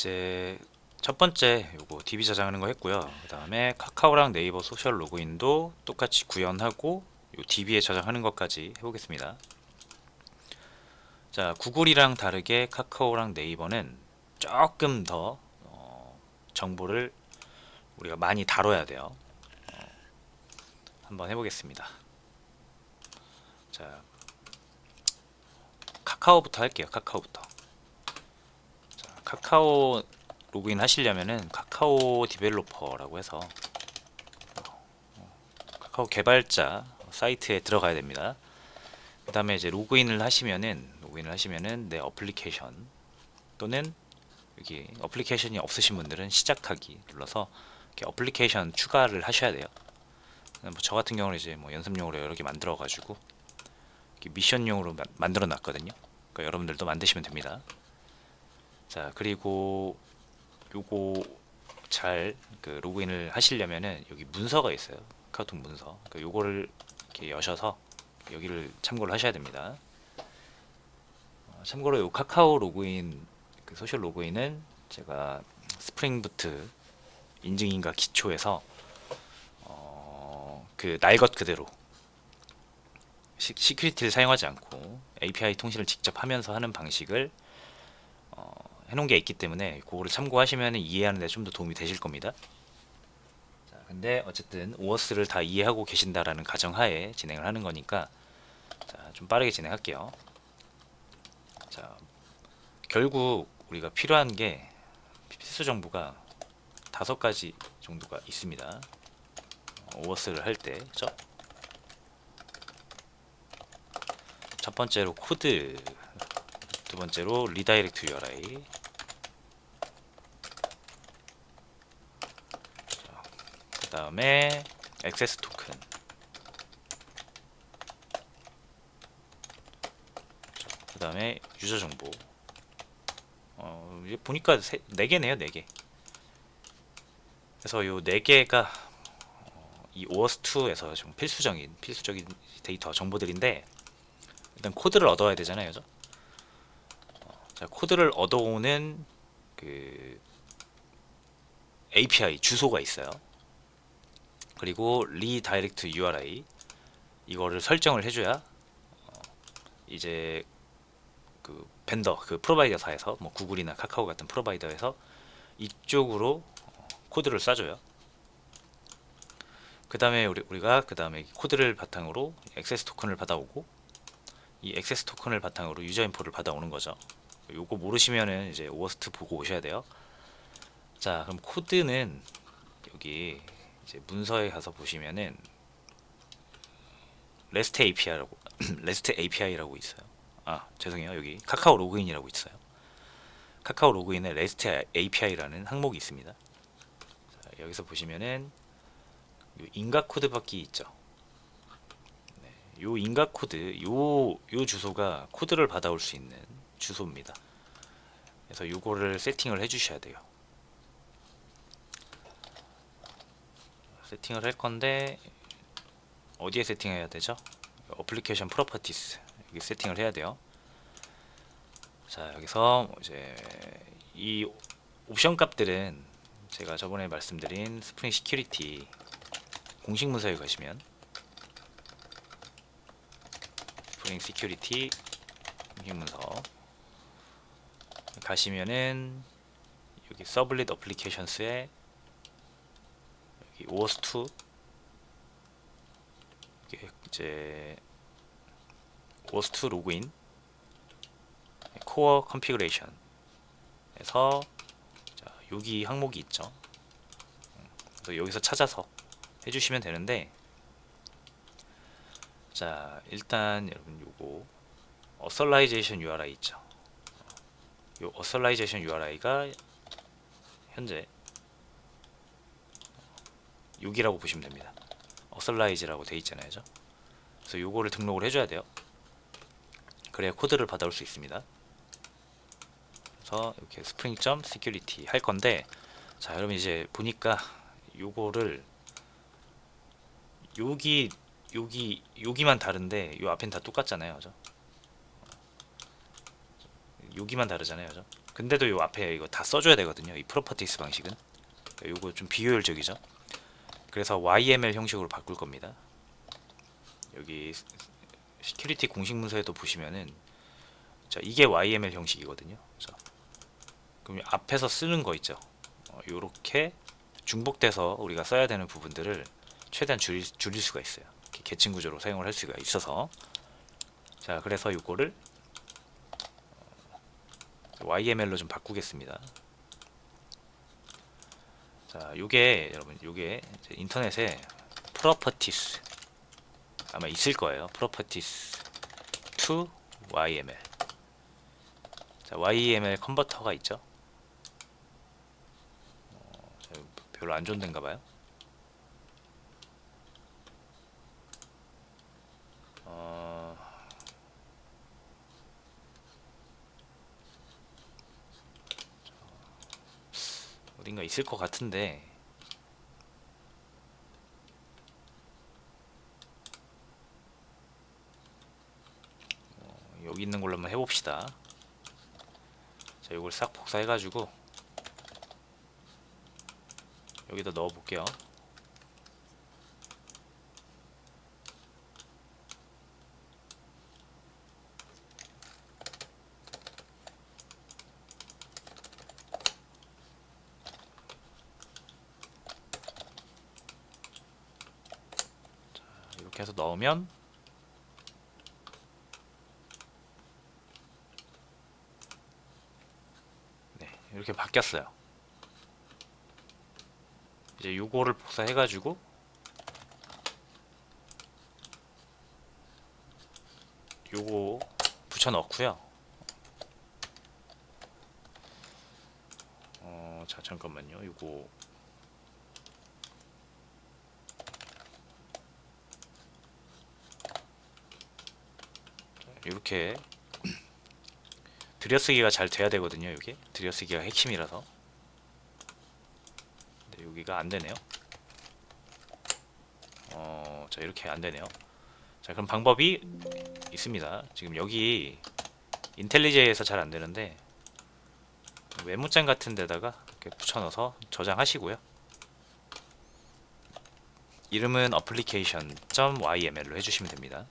이제 첫 번째 요거 DB 저장하는 거 했고요. 그 다음에 카카오랑 네이버 소셜 로그인도 똑같이 구현하고 요 DB에 저장하는 것까지 해보겠습니다. 자, 구글이랑 다르게 카카오랑 네이버는 조금 더 정보를 우리가 많이 다뤄야 돼요. 한번 해보겠습니다. 자, 카카오부터 할게요. 카카오부터. 자, 카카오 로그인 하시려면은 카카오 디벨로퍼라고 해서 카카오 개발자 사이트에 들어가야 됩니다. 그 다음에 이제 로그인을 하시면은 내 어플리케이션 또는 여기 어플리케이션이 없으신 분들은 시작하기 눌러서 이렇게 어플리케이션 추가를 하셔야 돼요. 저 같은 경우는 이제 뭐 연습용으로 여러 개 만들어 가지고 미션용으로 만들어 놨거든요. 그러니까 여러분들도 만드시면 됩니다. 자, 그리고 요거 잘 로그인을 하시려면은 여기 문서가 있어요. 카카오톡 문서. 그러니까 요거를 이렇게 여셔서 여기를 참고를 하셔야 됩니다. 참고로 요 카카오 로그인 소셜 로그인은 제가 스프링부트 인증인가 기초에서 날 것 그대로 시큐리티를 사용하지 않고 API 통신을 직접 하면서 하는 방식을 해놓은 게 있기 때문에 그거를 참고하시면 이해하는 데 좀 더 도움이 되실 겁니다. 자, 근데 어쨌든 OS를 다 이해하고 계신다라는 가정하에 진행을 하는 거니까 자, 좀 빠르게 진행할게요. 자, 결국 우리가 필요한 게 필수 정보가 5가지 정도가 있습니다. OS를 할 때, 그죠? 첫 번째로 코드, 두 번째로 리다이렉트 URI, 그 다음에 액세스 토큰, 그 다음에 유저 정보. 이제 보니까 4개네요, 4개. 그래서 요 4개가 이 OS2에서 좀 필수적인 데이터 정보들인데 일단 코드를 얻어야 되잖아요, 그죠? 자, 코드를 얻어오는 그 API 주소가 있어요. 그리고 리다이렉트 URI 이거를 설정을 해줘야 이제 그 벤더 그 프로바이더사에서 뭐 구글이나 카카오 같은 프로바이더에서 이쪽으로 코드를 쏴줘요. 그 다음에 우리가 그 다음에 코드를 바탕으로 액세스 토큰을 받아오고 이 액세스 토큰을 바탕으로 유저 인포를 받아오는 거죠. 요거 모르시면은 이제 오어스트 보고 오셔야 돼요. 자, 그럼 코드는 여기 이제 문서에 가서 보시면은 REST API라고 REST API라고 있어요. 아, 죄송해요. 여기 카카오 로그인이라고 있어요. 카카오 로그인에 REST API라는 항목이 있습니다. 자, 여기서 보시면은 인가 코드 받기 있죠. 요 인가 코드, 요 주소가 코드를 받아올 수 있는 주소입니다. 그래서 요거를 세팅을 해주셔야 돼요. 세팅을 할 건데 어디에 세팅해야 되죠? 어플리케이션 프로퍼티스 여기 세팅을 해야 돼요. 자, 여기서 이제 이 옵션 값들은 제가 저번에 말씀드린 스프링 시큐리티 공식 문서에 가시면 스프링 시큐리티 공식 문서 가시면은 여기 서블릿 어플리케이션스에 여기 OS2 이제 OS2 로그인 코어 컨피그레이션에서 여기 항목이 있죠. 그래서 여기서 찾아서 해주시면 되는데 자, 일단 여러분 요거 어설라이제이션 URI 있죠. 요 어설라이제이션 URI가 현재 여기라고 보시면 됩니다. 어설라이즈라고 돼 있잖아요, 그죠? 그래서 요거를 등록을 해줘야 돼요. 그래야 코드를 받아올 수 있습니다. 그래서 이렇게 스프링.security security 할 건데 자, 여러분 이제 보니까 요거를 여기만 다른데 요 앞엔 다 똑같잖아요, 그죠? 여기만 다르잖아요, 그죠? 근데도 요 앞에 이거 다 써줘야 되거든요. 이 프로퍼티스 방식은. 요거 좀 비효율적이죠. 그래서 YML 형식으로 바꿀 겁니다. 여기 시큐리티 공식 문서에도 보시면은, 자, 이게 YML 형식이거든요. 자, 그럼 앞에서 쓰는 거 있죠. 요렇게 중복돼서 우리가 써야 되는 부분들을 최대한 줄일 수가 있어요. 이렇게 계층 구조로 사용을 할 수가 있어서. 자, 그래서 요거를 YML로 좀 바꾸겠습니다. 자, 요게 여러분, 요게 이제 인터넷에 properties 아마 있을 거예요. properties to YML. 자, YML 컨버터가 있죠. 자, 별로 안 좋은 데인가 봐요. 어딘가 있을 것 같은데, 여기 있는 걸로 한번 해봅시다. 자, 이걸 싹 복사해가지고 여기다 넣어볼게요. 이렇게 해서 넣으면, 네, 이렇게 바뀌었어요. 이제 요거를 복사해가지고 요거 붙여 넣고요. 자, 잠깐만요. 요거 이렇게 들여쓰기가 잘 돼야 되거든요. 이게 들여쓰기가 핵심이라서. 근데 여기가 안 되네요. 자, 이렇게 안 되네요. 자, 그럼 방법이 있습니다. 지금 여기 인텔리제에서 잘 안 되는데 메모장 같은 데다가 이렇게 붙여 넣어서 저장하시고요. 이름은 application.yml로 해주시면 됩니다.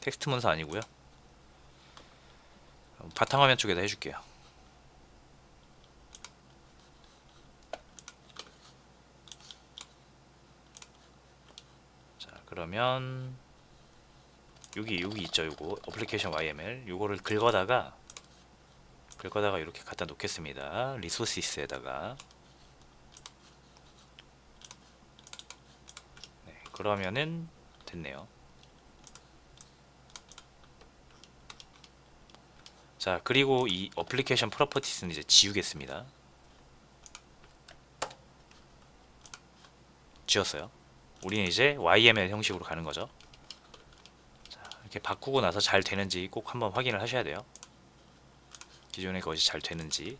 텍스트 문서 아니고요. 바탕화면 쪽에다 해줄게요. 자, 그러면 여기 있죠. 요거 application yml 요거를 긁어다가 이렇게 갖다 놓겠습니다. 리소시스에다가. 네, 그러면은 됐네요. 자, 그리고 이 어플리케이션 프로퍼티스는 이제 지우겠습니다. 지웠어요. 우리는 이제 YML 형식으로 가는 거죠. 자, 이렇게 바꾸고 나서 잘 되는지 꼭 한번 확인을 하셔야 돼요. 기존의 것이 잘 되는지.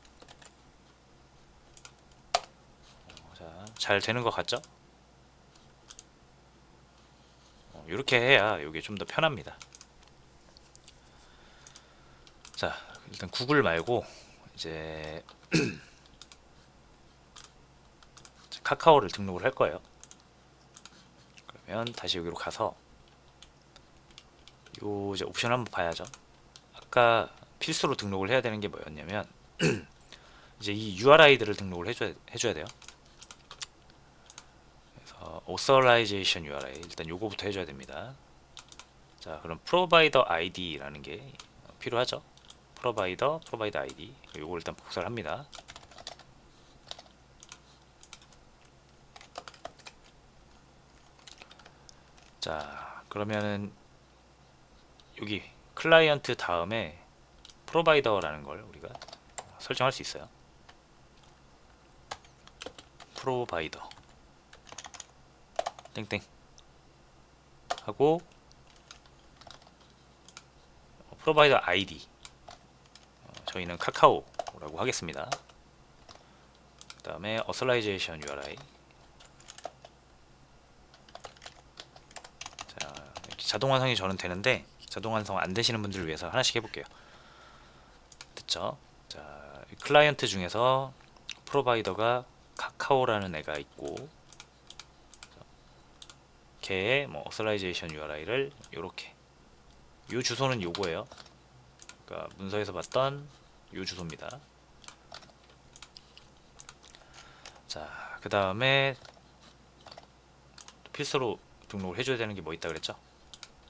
자, 잘 되는 것 같죠? 이렇게 해야 이게 좀 더 편합니다. 자, 일단 구글 말고 이제 카카오를 등록을 할 거예요. 그러면 다시 여기로 가서 요 이제 옵션 한번 봐야죠. 아까 필수로 등록을 해야 되는 게 뭐였냐면 이제 이 URI들을 등록을 해줘야 돼요. 그래서 Authorization URI 일단 요거부터 해줘야 됩니다. 자, 그럼 Provider ID라는 게 필요하죠. Provider ID 요거 일단 복사를 합니다. 자, 그러면은 여기 클라이언트 다음에 프로바이더라는 걸 우리가 설정할 수 있어요. 프로바이더 땡땡 하고 프로바이더 아이디 저희는 카카오라고 하겠습니다. 그 다음에 어설라이제이션 URI 자, 이렇게 자동 완성이 저는 되는데 자동 완성 안 되시는 분들을 위해서 하나씩 해볼게요. 있죠. 자, 클라이언트 중에서 프로바이더가 카카오라는 애가 있고, 걔의 뭐 어설라이제이션 URI를 이렇게, 이 주소는 요거예요. 그러니까 문서에서 봤던 이 주소입니다. 자, 그 다음에 필수로 등록을 해줘야 되는 게 뭐 있다 그랬죠?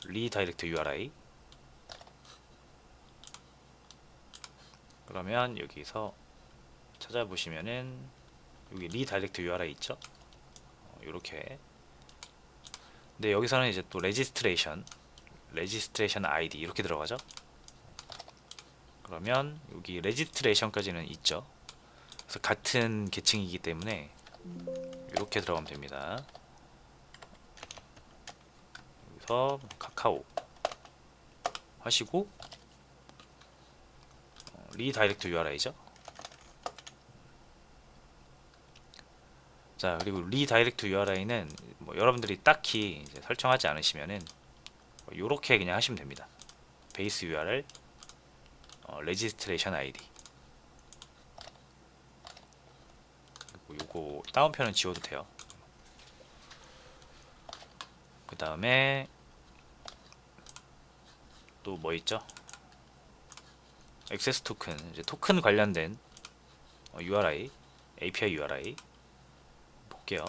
리다이렉트 URI. 그러면 여기서 찾아보시면은 여기 리다이렉트 URI 있죠? 요렇게. 근데 여기서는 이제 또 레지스트레이션 아이디 이렇게 들어가죠. 그러면 여기 레지스트레이션까지는 있죠. 그래서 같은 계층이기 때문에 이렇게 들어가면 됩니다. 여기서 카카오 하시고 리다이렉트 URI죠. 자, 그리고 리다이렉트 URI는 뭐 여러분들이 딱히 이제 설정하지 않으시면은 요렇게 그냥 하시면 됩니다. 베이스 URL 레지스트레이션 아이디. 요거 다운표는 지워도 돼요. 그 다음에 또 뭐 있죠? 액세스 토큰, 이제 토큰 관련된 URI, API URI 볼게요.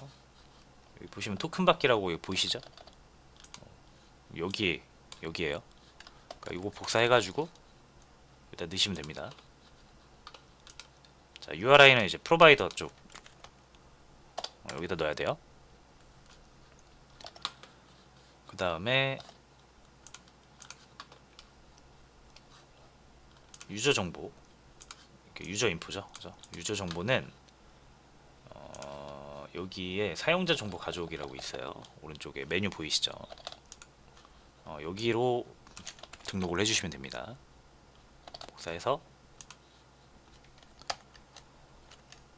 여기 보시면 토큰 받기라고 여기 보이시죠? 여기에요. 그러니까 이거 복사해가지고 일단 넣으시면 됩니다. 자, URI는 이제 프로바이더 쪽 여기다 넣어야 돼요. 그 다음에 유저 정보, 유저 인포죠. 그죠? 유저 정보는 여기에 사용자 정보 가져오기라고 있어요. 오른쪽에 메뉴 보이시죠? 여기로 등록을 해주시면 됩니다. 복사해서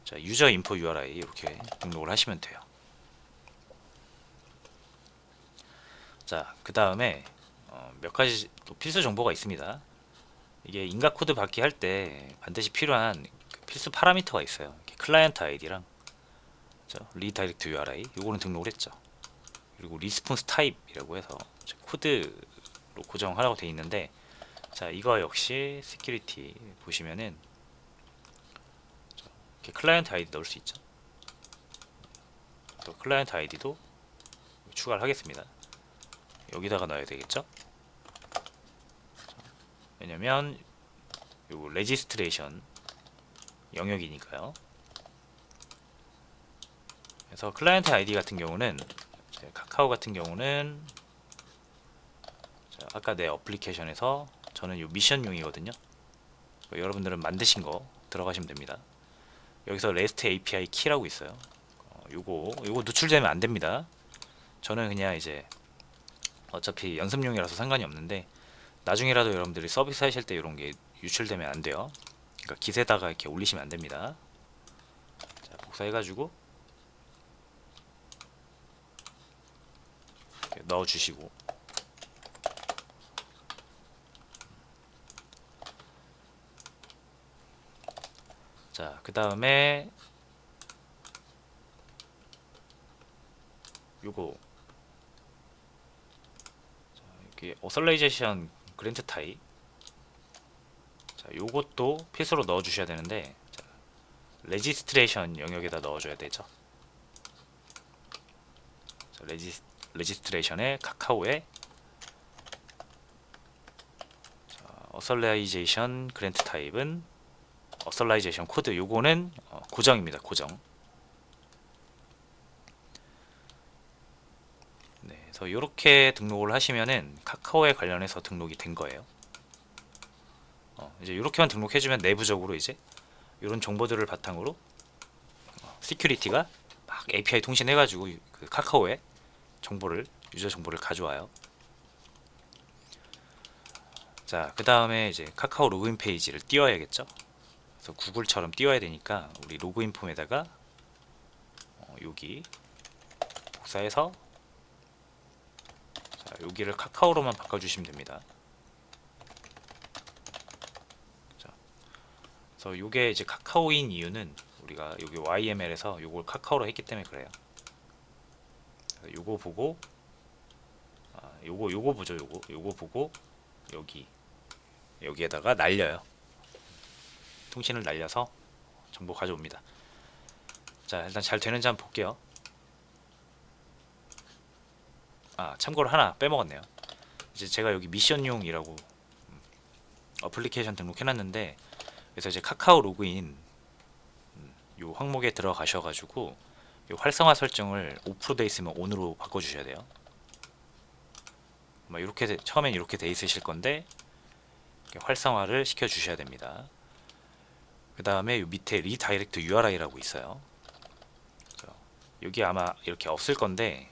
자, 유저 인포 URI 이렇게 등록을 하시면 돼요. 자, 그 다음에 몇 가지 또 필수 정보가 있습니다. 이게 인가 코드 받기 할 때 반드시 필요한 그 필수 파라미터가 있어요. 클라이언트 아이디랑 리다이렉트 URI 요거는 등록을 했죠. 그리고 리스폰스 타입이라고 해서 코드로 고정하라고 되어 있는데, 자, 이거 역시 시큐리티 보시면은 이렇게 클라이언트 아이디 넣을 수 있죠. 또 클라이언트 아이디도 추가를 하겠습니다. 여기다가 넣어야 되겠죠. 왜냐면 요 레지스트레이션 영역이니까요. 그래서 클라이언트 아이디 같은 경우는 카카오 같은 경우는 아까 내 어플리케이션에서 저는 요 미션용이거든요. 여러분들은 만드신 거 들어가시면 됩니다. 여기서 REST API 키라고 있어요. 요거 노출되면 안 됩니다. 저는 그냥 이제 어차피 연습용이라서 상관이 없는데, 나중에라도 여러분들이 서비스 하실 때 이런 게 유출되면 안 돼요. 그러니까 기세다가 이렇게 올리시면 안 됩니다. 자, 복사해가지고 넣어주시고, 자, 그 다음에 요거 이렇게 어설레이제이션 그랜트 타입, 자, 요것도 필수로 넣어 주셔야 되는데, 자, 레지스트레이션 영역에다 넣어 줘야 되죠. 자, 레지스트레이션에 카카오에 어설라이제이션 그랜트 타입은 어설라이제이션 코드, 요거는 고정입니다. 고정. 네, 그래서 이렇게 등록을 하시면은 카카오에 관련해서 등록이 된 거예요. 이제 이렇게만 등록해주면 내부적으로 이제 이런 정보들을 바탕으로 시큐리티가 막 API 통신해가지고 그 카카오에 정보를, 유저 정보를 가져와요. 자, 그 다음에 이제 카카오 로그인 페이지를 띄워야겠죠. 그래서 구글처럼 띄워야 되니까 우리 로그인 폼에다가 여기 복사해서, 자, 여기를 카카오로만 바꿔주시면 됩니다. 자, 그래서 요게 이제 카카오인 이유는 우리가 여기 YML에서 요걸 카카오로 했기 때문에 그래요. 요거 보고 요거 보죠. 요거 보고 여기에다가 날려요. 통신을 날려서 정보 가져옵니다. 자, 일단 잘 되는지 한번 볼게요. 참고로 하나 빼먹었네요. 이제 제가 여기 미션용이라고 어플리케이션 등록해놨는데, 그래서 이제 카카오 로그인 요 항목에 들어가셔가지고 요 활성화 설정을 오프로 돼 있으면 온으로 바꿔주셔야 돼요. 이렇게 처음엔 이렇게 돼 있으실 건데 활성화를 시켜 주셔야 됩니다. 그 다음에 밑에 리다이렉트 URI라고 있어요. 여기 아마 이렇게 없을 건데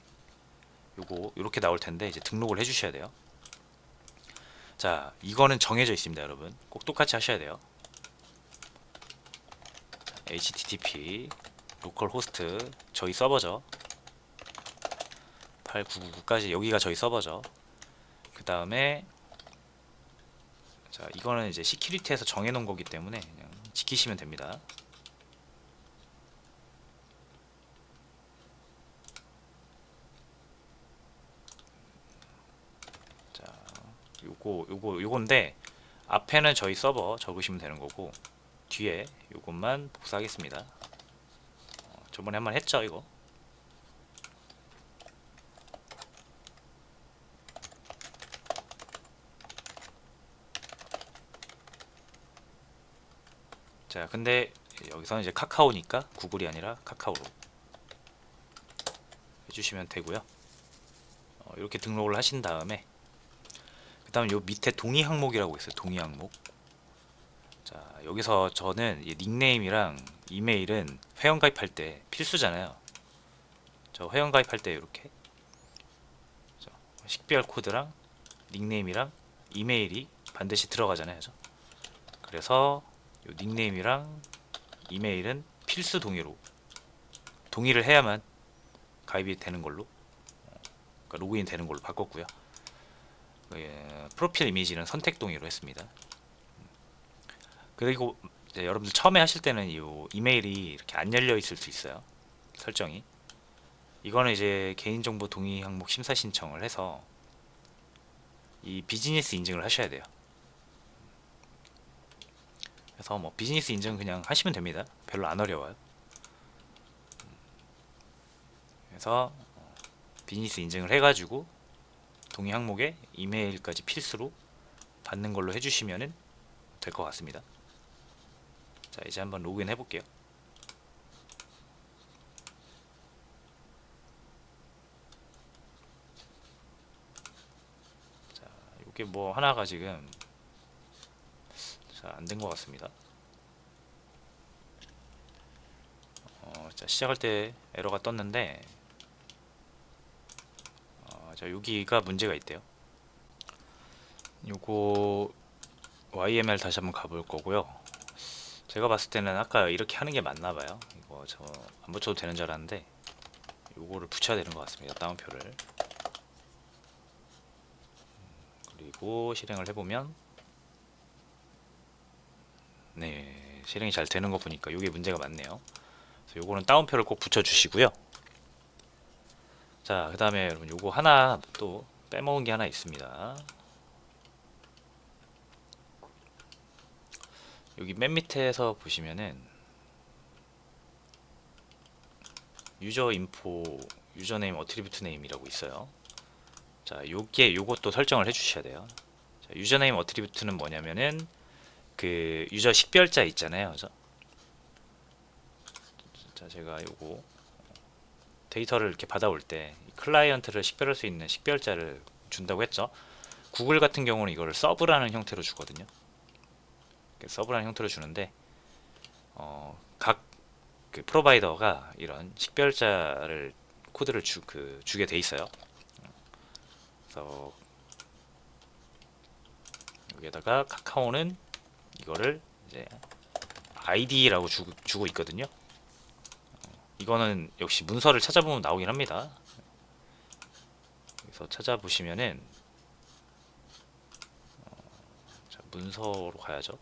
요거 이렇게 나올 텐데 이제 등록을 해 주셔야 돼요. 자, 이거는 정해져 있습니다, 여러분. 꼭 똑같이 하셔야 돼요. http 로컬호스트 저희 서버죠. 8999까지 여기가 저희 서버죠. 그 다음에 자, 이거는 이제 시큐리티에서 정해놓은 거기 때문에 그냥 지키시면 됩니다. 자, 요건데 앞에는 저희 서버 적으시면 되는 거고 뒤에 요것만 복사하겠습니다. 저번에 한번 했죠, 이거. 자, 근데 여기서는 이제 카카오니까 구글이 아니라 카카오로 해주시면 되고요. 이렇게 등록을 하신 다음에 그 다음 요 밑에 동의 항목이라고 있어요. 동의 항목. 자, 여기서 저는 이 닉네임이랑 이메일은 회원 가입할 때 필수잖아요. 저 회원 가입할 때 이렇게 식별 코드랑 닉네임이랑 이메일이 반드시 들어가잖아요. 그래서 요 닉네임이랑 이메일은 필수 동의를 해야만 가입이 되는 걸로, 그러니까 로그인 되는 걸로 바꿨고요. 프로필 이미지는 선택 동의로 했습니다. 그리고 이제 여러분들 처음에 하실 때는 이 이메일이 이렇게 안 열려 있을 수 있어요. 설정이. 이거는 이제 개인정보 동의 항목 심사 신청을 해서 이 비즈니스 인증을 하셔야 돼요. 그래서 뭐 비즈니스 인증 그냥 하시면 됩니다. 별로 안 어려워요. 그래서 비즈니스 인증을 해가지고 동의 항목에 이메일까지 필수로 받는 걸로 해주시면 될 것 같습니다. 자, 이제 한번 로그인 해볼게요. 자, 이게 뭐 하나가 지금 안 된 것 같습니다. 자, 시작할 때 에러가 떴는데 자, 여기가 문제가 있대요. 요거 YML 다시 한번 가볼 거고요. 제가 봤을 때는 아까 이렇게 하는 게 맞나 봐요. 이거 저 안 붙여도 되는 줄 알았는데 요거를 붙여야 되는 것 같습니다. 다운표를. 그리고 실행을 해보면 네, 실행이 잘 되는 거 보니까 요게 문제가 많네요. 그래서 요거는 다운표를 꼭 붙여주시고요. 자, 그 다음에 여러분 요거 하나 또 빼먹은 게 하나 있습니다. 여기 맨 밑에서 보시면은 유저 인포 유저네임 어트리뷰트 네임이라고 있어요. 자, 요것도 설정을 해 주셔야 돼요. 자, 유저네임 어트리뷰트는 뭐냐면은 그 유저 식별자 있잖아요. 자, 제가 요거 데이터를 이렇게 받아올 때 클라이언트를 식별할 수 있는 식별자를 준다고 했죠. 구글 같은 경우는 이거를 서브라는 형태로 주거든요. 서브라는 형태로 주는데 각 그 프로바이더가 이런 식별자를 코드를 주게 돼 있어요. 그래서 여기에다가 카카오는 이거를 이제 ID라고 주고 있거든요. 이거는 역시 문서를 찾아보면 나오긴 합니다. 그래서 찾아보시면은 자, 문서로 가야죠.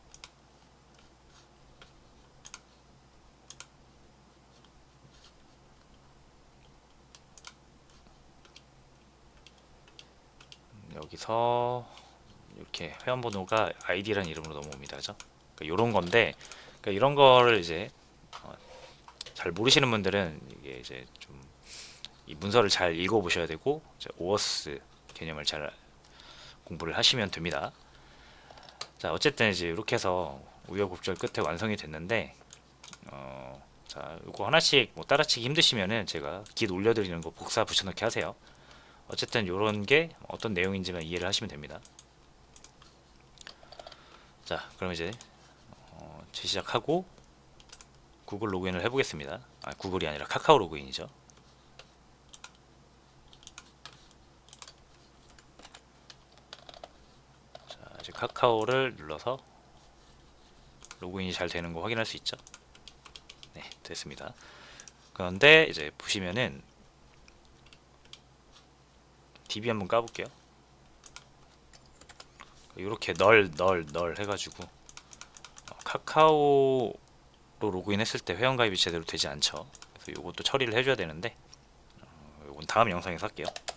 여기서 이렇게 회원번호가 아이디라는 이름으로 넘어옵니다. 그죠? 그러니까 이런 건데, 그러니까 이런 거를 이제 잘 모르시는 분들은 이게 이제 좀 이 문서를 잘 읽어보셔야 되고 이제 오어스 개념을 잘 공부를 하시면 됩니다. 자, 어쨌든 이제 이렇게 해서 우여곡절 끝에 완성이 됐는데, 자, 이거 하나씩 뭐 따라치기 힘드시면은 제가 깃 올려드리는 거 복사 붙여넣기 하세요. 어쨌든 이런 게 어떤 내용인지만 이해를 하시면 됩니다. 자, 그럼 이제 재시작하고 구글 로그인을 해보겠습니다. 아, 구글이 아니라 카카오 로그인이죠. 자, 이제 카카오를 눌러서 로그인이 잘 되는 거 확인할 수 있죠. 네, 됐습니다. 그런데 이제 보시면은 DB 한번 까볼게요. 이렇게 널 해가지고 카카오로 로그인했을 때 회원가입이 제대로 되지 않죠. 그래서 이것도 처리를 해줘야 되는데 이건 다음 영상에서 할게요.